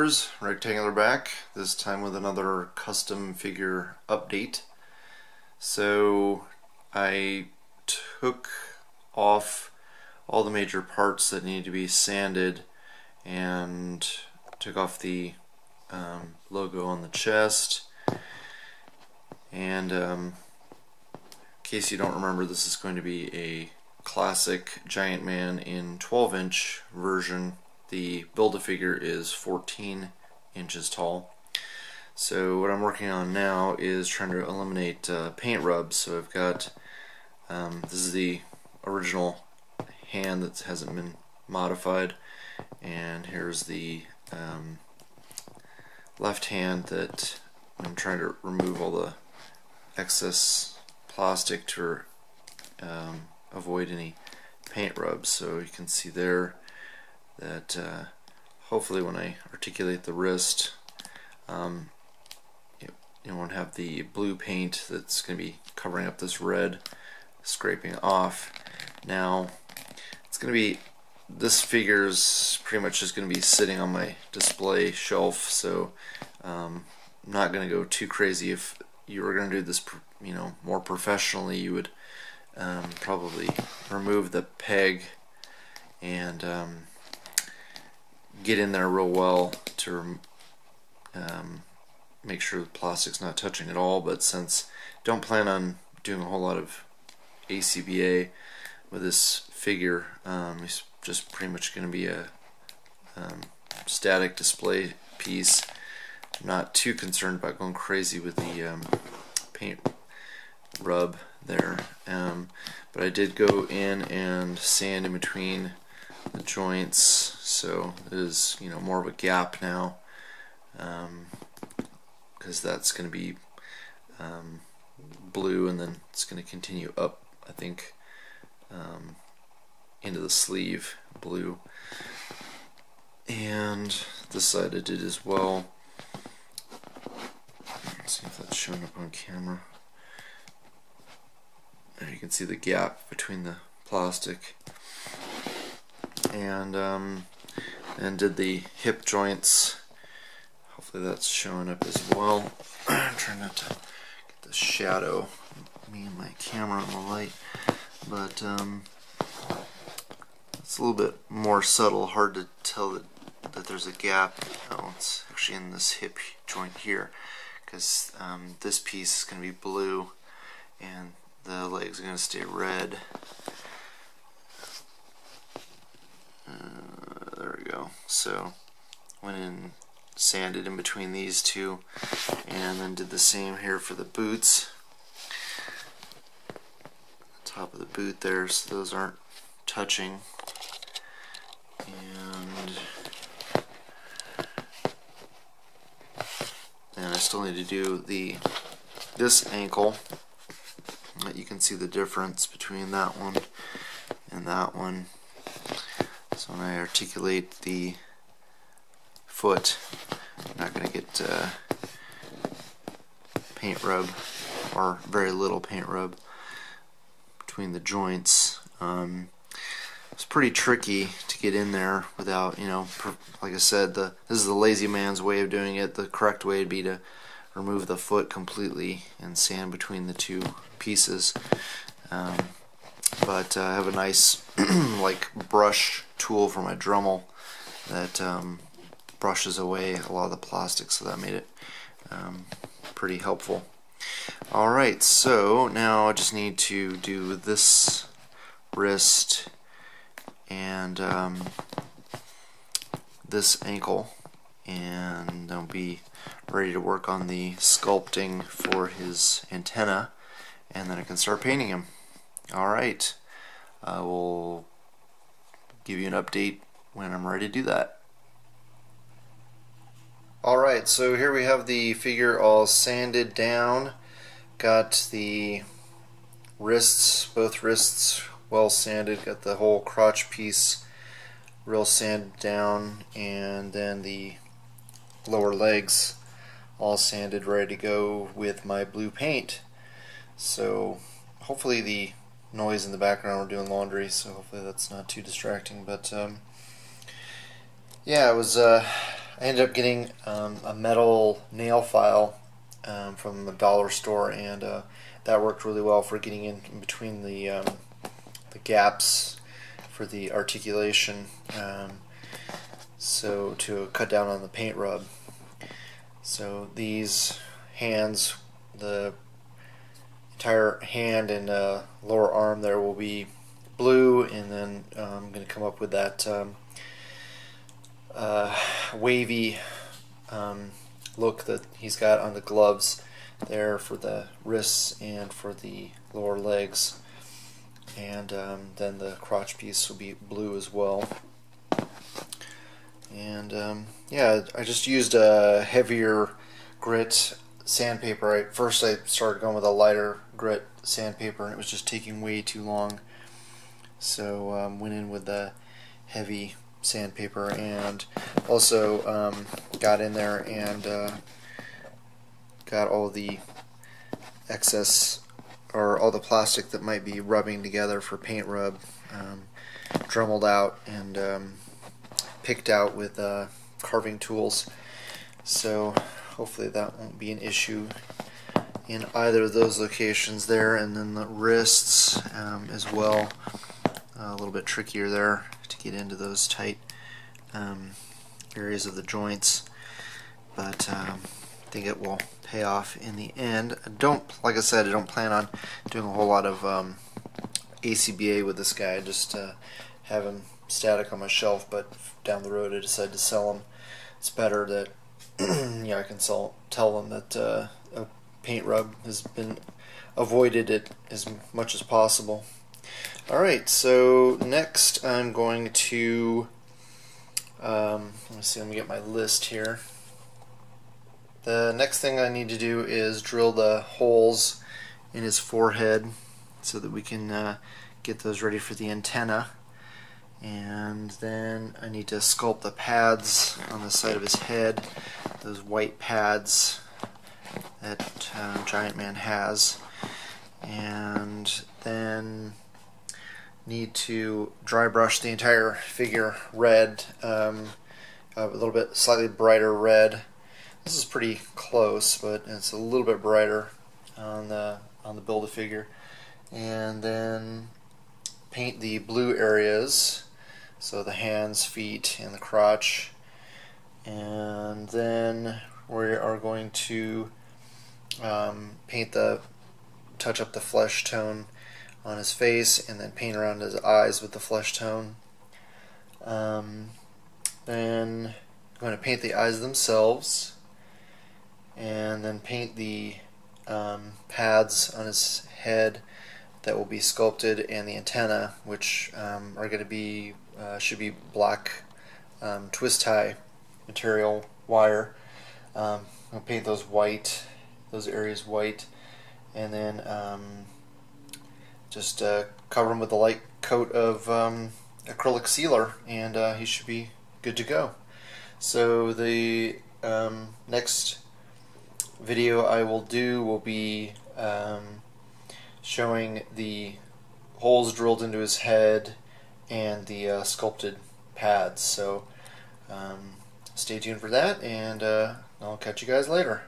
viewers, Rectangular back, this time with another custom figure update. So I took off all the major parts that need to be sanded and took off the logo on the chest, and in case you don't remember, this is going to be a classic Giant Man in 12-inch version. The Build-A-Figure is 14 inches tall. So what I'm working on now is trying to eliminate paint rubs. So I've got, this is the original hand that hasn't been modified, and here's the left hand that I'm trying to remove all the excess plastic to avoid any paint rubs. So you can see there that hopefully when I articulate the wrist, you won't have the blue paint that's going to be covering up this red scraping off. Now it's going to be, this figure is pretty much just going to be sitting on my display shelf, so I'm not going to go too crazy. If you were going to do this, more professionally, you would probably remove the peg and get in there real well to make sure the plastic's not touching at all. But since I don't plan on doing a whole lot of ACBA with this figure, it's just pretty much going to be a static display piece. I'm not too concerned about going crazy with the paint rub there, but I did go in and sand in between the joints, so there's more of a gap now, because that's going to be blue, and then it's going to continue up, I think, into the sleeve blue. And this side I did as well. Let's see if that's showing up on camera. There you can see the gap between the plastic, and did the hip joints. Hopefully that's showing up as well. I'm trying not to get the shadow of me and my camera on the light, but it's a little bit more subtle, hard to tell that there's a gap. Oh, it's actually in this hip joint here, because this piece is going to be blue and the legs are going to stay red. There we go. So went in, sanded in between these two, and then did the same here for the boots. The top of the boot there, so those aren't touching. And I still need to do this ankle. You can see the difference between that one and that one. So when I articulate the foot, I'm not going to get paint rub, or very little paint rub, between the joints. It's pretty tricky to get in there without, like I said, this is the lazy man's way of doing it. The correct way would be to remove the foot completely and sand between the two pieces. But I have a nice like brush tool for my Dremel that brushes away a lot of the plastic, so that made it pretty helpful. Alright, so now I just need to do this wrist and this ankle, and I'll be ready to work on the sculpting for his antenna, and then I can start painting him. Alright, I will give you an update when I'm ready to do that. Alright, so here we have the figure all sanded down. Got the wrists, both wrists well sanded, got the whole crotch piece real sanded down, and then the lower legs all sanded, ready to go with my blue paint. So hopefully the noise in the background, we're doing laundry, so hopefully that's not too distracting. But yeah, I I ended up getting a metal nail file from a dollar store, and that worked really well for getting in between the gaps for the articulation, so to cut down on the paint rub. So these hands, the entire hand and lower arm there will be blue, and then I'm going to come up with that wavy look that he's got on the gloves there for the wrists and for the lower legs, and then the crotch piece will be blue as well. And yeah, I just used a heavier grit sandpaper. First I started going with a lighter grit sandpaper, and it was just taking way too long, so went in with the heavy sandpaper, and also got in there and got all the excess, or all the plastic that might be rubbing together for paint rub, dremeled out and picked out with carving tools. So hopefully that won't be an issue in either of those locations there. And then the wrists as well, a little bit trickier there to get into those tight areas of the joints, but I think it will pay off in the end. Like I said, I don't plan on doing a whole lot of ACBA with this guy. Just have him static on my shelf, but down the road I decide to sell him. It's better that yeah, I can tell them that a paint rub has been avoided as much as possible. Alright, so next I'm going to let's see, let me get my list here. The next thing I need to do is drill the holes in his forehead so that we can get those ready for the antenna. And then I need to sculpt the pads on the side of his head, those white pads that Giant Man has. And then need to dry brush the entire figure red, a little bit slightly brighter red. This is pretty close, but it's a little bit brighter on the Build-A-Figure. And then paint the blue areas, so the hands, feet, and the crotch. And then we are going to touch up the flesh tone on his face, and then paint around his eyes with the flesh tone. Then I'm going to paint the eyes themselves, and then paint the pads on his head that will be sculpted, and the antenna, which are going to be should be black twist tie material wire. I'll paint those white, those areas white, and then just cover him with a light coat of acrylic sealer, and he should be good to go. So the next video I will do will be showing the holes drilled into his head and the sculpted pads. So stay tuned for that, and I'll catch you guys later.